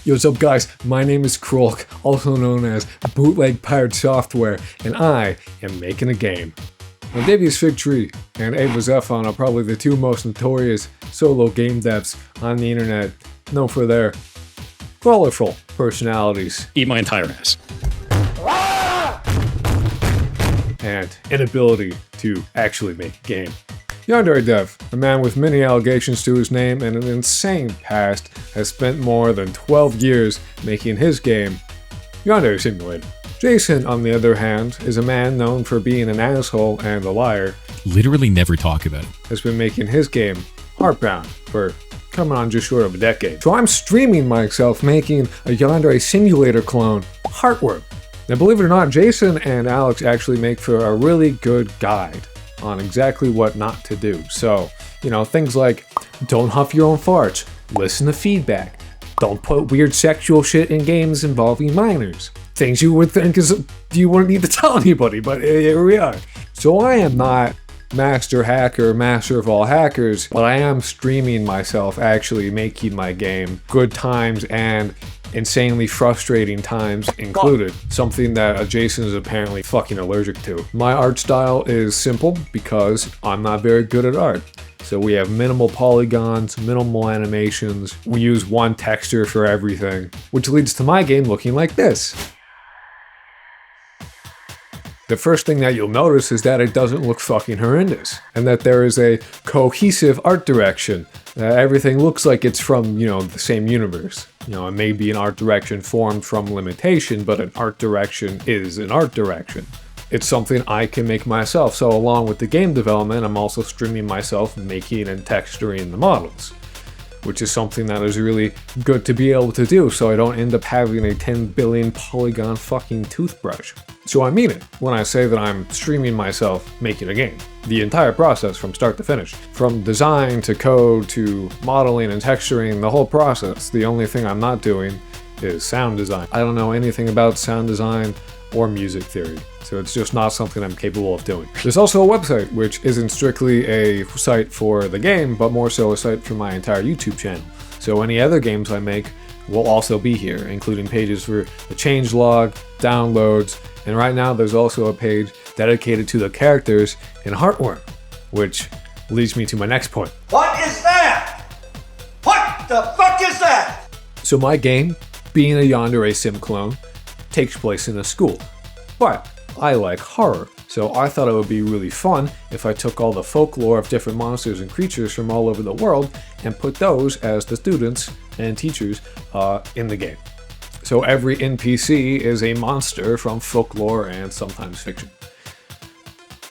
Yo, what's up guys, my name is Kroulk, also known as Bootleg Pirate Software, and I am making a game. Now Devious Fig Tree and Ava Zephon are probably the two most notorious solo game devs on the internet, known for their colorful personalities. Eat my entire ass. And inability to actually make a game. Yandere Dev, a man with many allegations to his name and an insane past, has spent more than 12 years making his game, Yandere Simulator. Jason, on the other hand, is a man known for being an asshole and a liar. Literally never talk about it. Has been making his game, Heartbound, for coming on just short of a decade. So I'm streaming myself making a Yandere Simulator clone, HEARTWORM. Now believe it or not, Jason and Alex actually make for a really good guide on exactly what not to do. So, you know, things like don't huff your own farts, listen to feedback, don't put weird sexual shit in games involving minors. Things you would think is you wouldn't need to tell anybody, but here we are. So I am not master hacker, master of all hackers, but I am streaming myself actually making my game, good times and insanely frustrating times included, something that Jason is apparently fucking allergic to. My art style is simple because I'm not very good at art. So we have minimal polygons, minimal animations, we use one texture for everything, which leads to my game looking like this. The first thing that you'll notice is that it doesn't look fucking horrendous, and that there is a cohesive art direction. Everything looks like it's from, you know, the same universe. You know, it may be an art direction formed from limitation, but an art direction is an art direction. It's something I can make myself, so along with the game development, I'm also streaming myself making and texturing the models, which is something that is really good to be able to do, so I don't end up having a 10 billion polygon fucking toothbrush. So I mean it when I say that I'm streaming myself making a game. The entire process from start to finish. From design to code to modeling and texturing, the whole process. The only thing I'm not doing is sound design. I don't know anything about sound design or music theory, so it's just not something I'm capable of doing. There's also a website, which isn't strictly a site for the game, but more so a site for my entire YouTube channel. So any other games I make will also be here, including pages for the changelog, downloads, and right now there's also a page dedicated to the characters in HEARTWORM, which leads me to my next point. What is that? What the fuck is that? So my game, being a Yandere Sim clone, takes place in a school, but I like horror, so I thought it would be really fun if I took all the folklore of different monsters and creatures from all over the world and put those as the students and teachers in the game. So every NPC is a monster from folklore and sometimes fiction.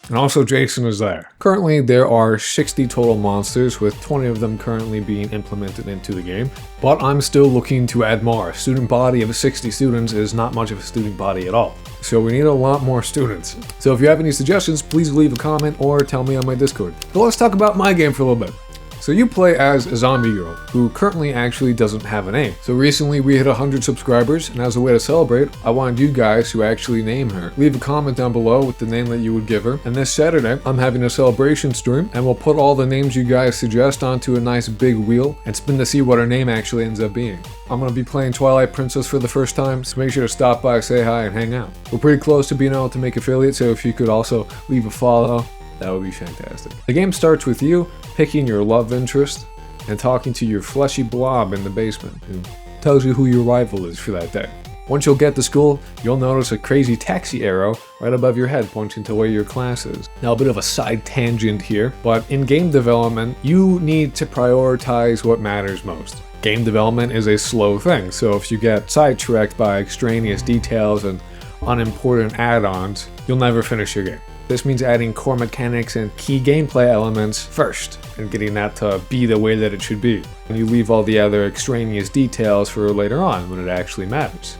And also Jason is there. Currently there are 60 total monsters, with 20 of them currently being implemented into the game, but I'm still looking to add more. A student body of 60 students is not much of a student body at all. So we need a lot more students. So if you have any suggestions, please leave a comment or tell me on my Discord. But let's talk about my game for a little bit. So you play as a zombie girl, who currently actually doesn't have a name. So recently we hit 100 subscribers, and as a way to celebrate, I wanted you guys to actually name her. Leave a comment down below with the name that you would give her, and this Saturday, I'm having a celebration stream, and we'll put all the names you guys suggest onto a nice big wheel, and spin to see what her name actually ends up being. I'm gonna be playing Twilight Princess for the first time, so make sure to stop by, say hi, and hang out. We're pretty close to being able to make affiliates, so if you could also leave a follow, that would be fantastic. The game starts with you picking your love interest and talking to your fleshy blob in the basement, who tells you who your rival is for that day. Once you'll get to school, you'll notice a crazy taxi arrow right above your head pointing to where your class is. Now a bit of a side tangent here, but in game development, you need to prioritize what matters most. Game development is a slow thing, so if you get sidetracked by extraneous details and unimportant add-ons, you'll never finish your game. This means adding core mechanics and key gameplay elements first, and getting that to be the way that it should be. And you leave all the other extraneous details for later on when it actually matters.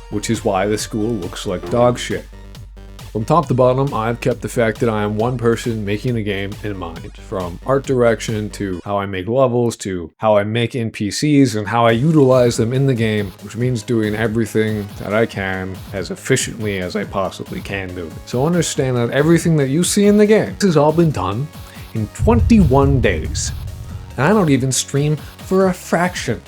Which is why the school looks like dog shit. From top to bottom, I've kept the fact that I am one person making a game in mind, from art direction to how I make levels to how I make NPCs and how I utilize them in the game, which means doing everything that I can as efficiently as I possibly can do it. So understand that everything that you see in the game, this has all been done in 21 days. And I don't even stream for a fraction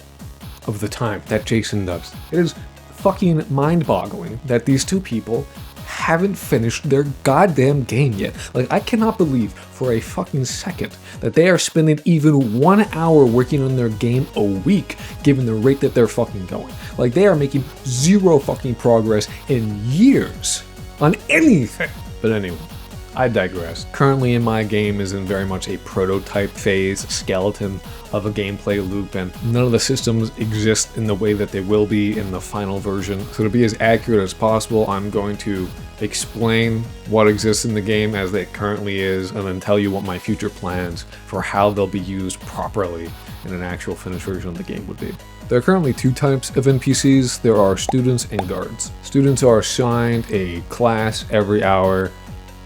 of the time that Jason does. It is fucking mind-boggling that these two people haven't finished their goddamn game yet. Like, I cannot believe for a fucking second that they are spending even 1 hour working on their game a week, given the rate that they're fucking going. Like, they are making zero fucking progress in years on anything. But anyway, I digress. Currently in my game is in very much a prototype phase, skeleton of a gameplay loop, and none of the systems exist in the way that they will be in the final version. So to be as accurate as possible, I'm going to explain what exists in the game as it currently is, and then tell you what my future plans for how they'll be used properly in an actual finished version of the game would be. There are currently two types of NPCs. There are students and guards. Students are assigned a class every hour,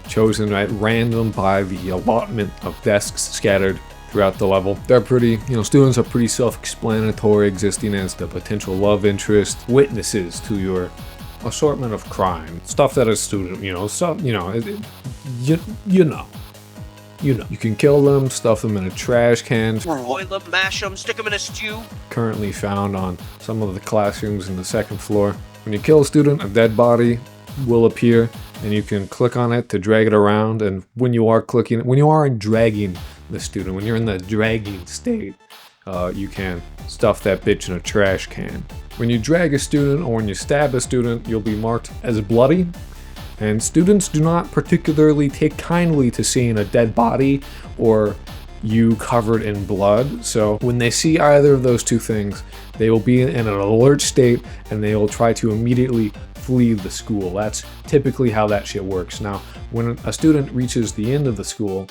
chosen at random by the allotment of desks scattered throughout the level. They're pretty, students are pretty self-explanatory, existing as the potential love interest, witnesses to your assortment of crime, stuff that a student, you can kill them, stuff them in a trash can. Boil them, mash them, stick them in a stew. Currently found on some of the classrooms in the second floor. When you kill a student, a dead body will appear, and you can click on it to drag it around. And when you are dragging the student, when you're in the dragging state, you can stuff that bitch in a trash can. When you drag a student or when you stab a student, you'll be marked as bloody. And students do not particularly take kindly to seeing a dead body or you covered in blood. So when they see either of those two things, they will be in an alert state and they will try to immediately flee the school. That's typically how that shit works. Now, when a student reaches the end of the school,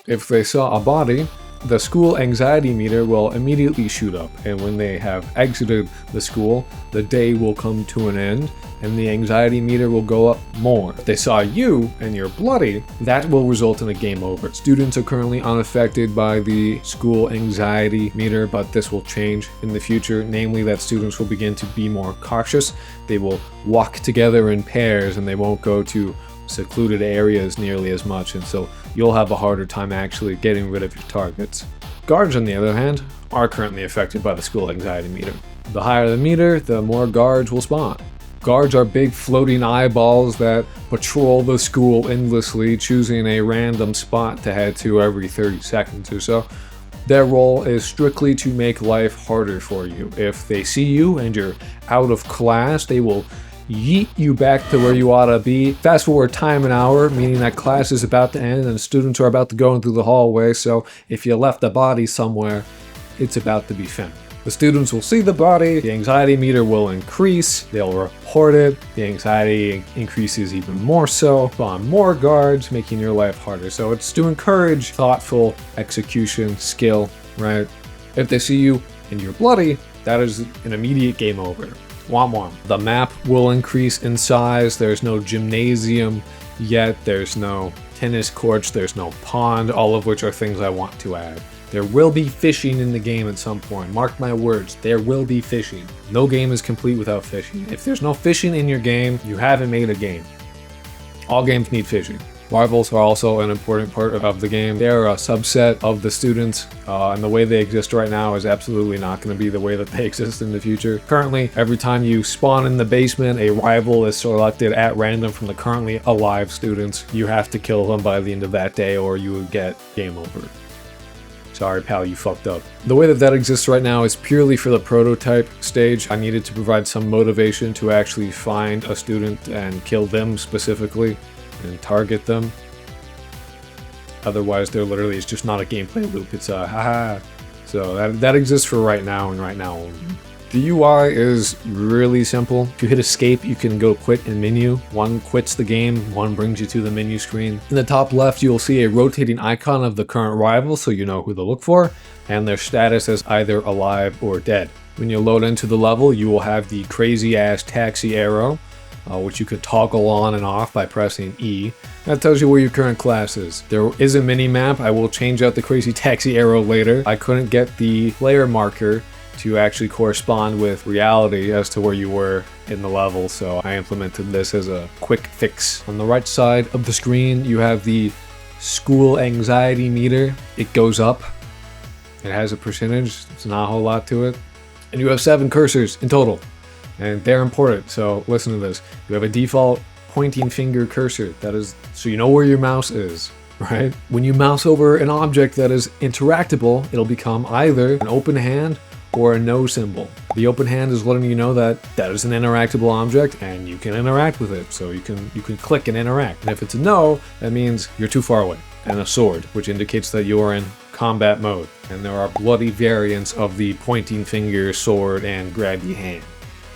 if they saw a body, the school anxiety meter will immediately shoot up, and when they have exited the school, the day will come to an end, and the anxiety meter will go up more. If they saw you and you're bloody, that will result in a game over. Students are currently unaffected by the school anxiety meter, but this will change in the future, namely that students will begin to be more cautious. They will walk together in pairs, and they won't go to secluded areas nearly as much, and so you'll have a harder time actually getting rid of your targets. Guards, on the other hand, are currently affected by the school anxiety meter. The higher the meter, the more guards will spawn. Guards are big floating eyeballs that patrol the school endlessly, choosing a random spot to head to every 30 seconds or so. Their role is strictly to make life harder for you. If they see you and you're out of class, they will yeet you back to where you ought to be. Fast forward time an hour, meaning that class is about to end and students are about to go into the hallway, so if you left a body somewhere, it's about to be found. The students will see the body, the anxiety meter will increase, they'll report it, the anxiety increases even more so, spawn more guards, making your life harder. So it's to encourage thoughtful execution, skill, right? If they see you and you're bloody, that is an immediate game over. Womp womp. The map will increase in size. There's no gymnasium yet. There's no tennis courts. There's no pond, all of which are things I want to add. There will be fishing in the game at some point. Mark my words, there will be fishing. No game is complete without fishing. If there's no fishing in your game, you haven't made a game. All games need fishing. Rivals are also an important part of the game. They are a subset of the students, and the way they exist right now is absolutely not going to be the way that they exist in the future. Currently, every time you spawn in the basement, a rival is selected at random from the currently alive students. You have to kill them by the end of that day or you would get game over. Sorry, pal, you fucked up. The way that exists right now is purely for the prototype stage. I needed to provide some motivation to actually find a student and kill them specifically and target them. Otherwise, there literally is just not a gameplay loop. It's a haha. So that exists for right now and right now only. The UI is really simple. If you hit escape, you can go quit and menu. One quits the game, one brings you to the menu screen. In the top left, you'll see a rotating icon of the current rival, so you know who to look for, and their status as either alive or dead. When you load into the level, you will have the crazy ass taxi arrow, which you could toggle on and off by pressing E. That tells you where your current class is. There is a mini map. I will change out the crazy taxi arrow later. I couldn't get the player marker to actually correspond with reality as to where you were in the level, so I implemented this as a quick fix. On the right side of the screen, you have the school anxiety meter. It goes up. It has a percentage. It's not a whole lot to it. And you have 7 cursors in total, and they're important, so listen to this. You have a default pointing finger cursor, that is so you know where your mouse is, right? When you mouse over an object that is interactable, it'll become either an open hand or a no symbol. The open hand is letting you know that that is an interactable object and you can interact with it, so you can click and interact. And if it's a no, that means you're too far away. And a sword, which indicates that you are in combat mode. And there are bloody variants of the pointing finger, sword, and grabby hand.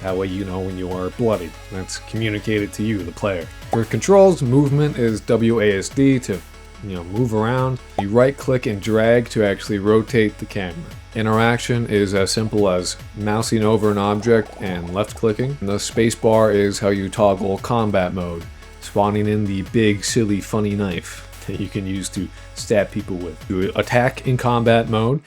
That way you know when you are bloodied. That's communicated to you, the player. For controls, movement is WASD to move around. You right click and drag to actually rotate the camera. Interaction is as simple as mousing over an object and left clicking. And the spacebar is how you toggle combat mode, spawning in the big, silly, funny knife that you can use to stab people with. To attack in combat mode,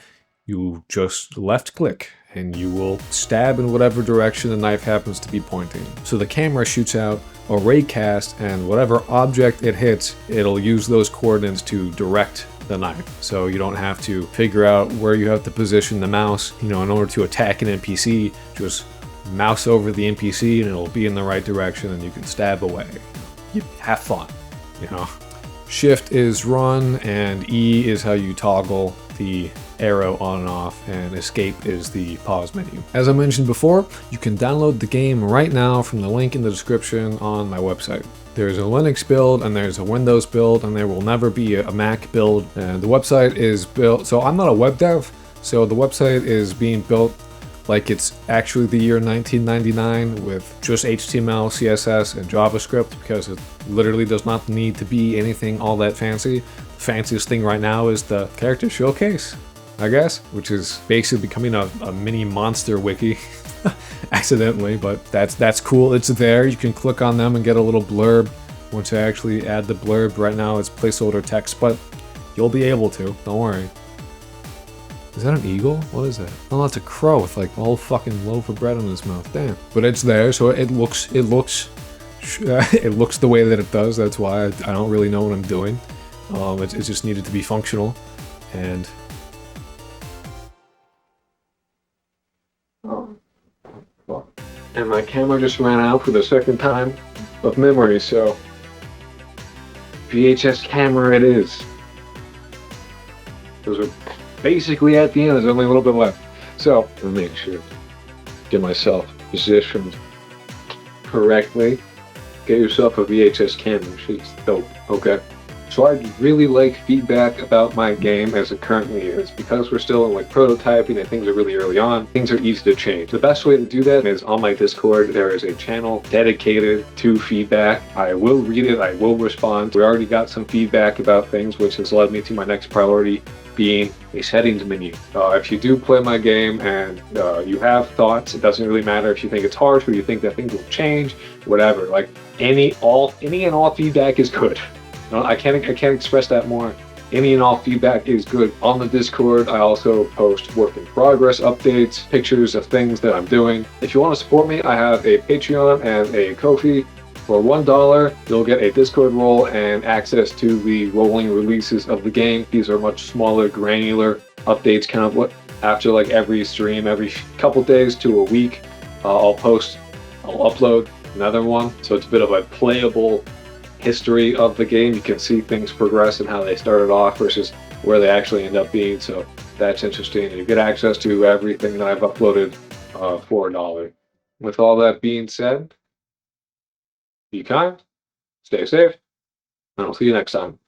you just left click and you will stab in whatever direction the knife happens to be pointing. So the camera shoots out a ray cast, and whatever object it hits, it'll use those coordinates to direct the knife. So you don't have to figure out where you have to position the mouse, in order to attack an NPC. Just mouse over the NPC and it'll be in the right direction and you can stab away. You have fun, Shift is run, and E is how you toggle the arrow on and off, and escape is the pause menu. As I mentioned before, you can download the game right now from the link in the description on my website. There's a Linux build and there's a Windows build, and there will never be a Mac build. And the website is built, so I'm not a web dev, so the website is being built like it's actually the year 1999 with just HTML, CSS, and JavaScript, because it literally does not need to be anything all that fancy. The fanciest thing right now is the character showcase, I guess, which is basically becoming a mini monster wiki accidentally, but that's cool. It's there. You can click on them and get a little blurb. Once I actually add the blurb, right now it's placeholder text, but you'll be able to, don't worry. Is that an eagle? What is that? Oh, that's a crow with like a whole fucking loaf of bread in his mouth. Damn. But it's there, so it looks the way that it does. That's why I don't really know what I'm doing. It just needed to be functional, and my camera just ran out for the second time of memory, so VHS camera it is. Those are basically at the end. There's only a little bit left, so let me make sure get myself positioned correctly. Get yourself a VHS camera. She's dope. Okay. So I'd really like feedback about my game as it currently is, because we're still in like prototyping and things are really early on. Things are easy to change. The best way to do that is on my Discord. There is a channel dedicated to feedback. I will read it. I will respond. We already got some feedback about things, which has led me to my next priority, being a settings menu. If you do play my game and you have thoughts, it doesn't really matter if you think it's harsh or you think that things will change, whatever. Like any and all feedback is good. I can't express that more. Any and all feedback is good. On the Discord, I also post work in progress updates, pictures of things that I'm doing. If you want to support me, I have a Patreon and a Ko-fi. For $1, you'll get a Discord role and access to the rolling releases of the game. These are much smaller, granular updates, kind of what after like every stream, every couple days to a week, I'll upload another one. So it's a bit of a playable history of the game. You can see things progress and how they started off versus where they actually end up being. So that's interesting. You get access to everything that I've uploaded for $1. With all that being said, be kind, stay safe, and I'll see you next time.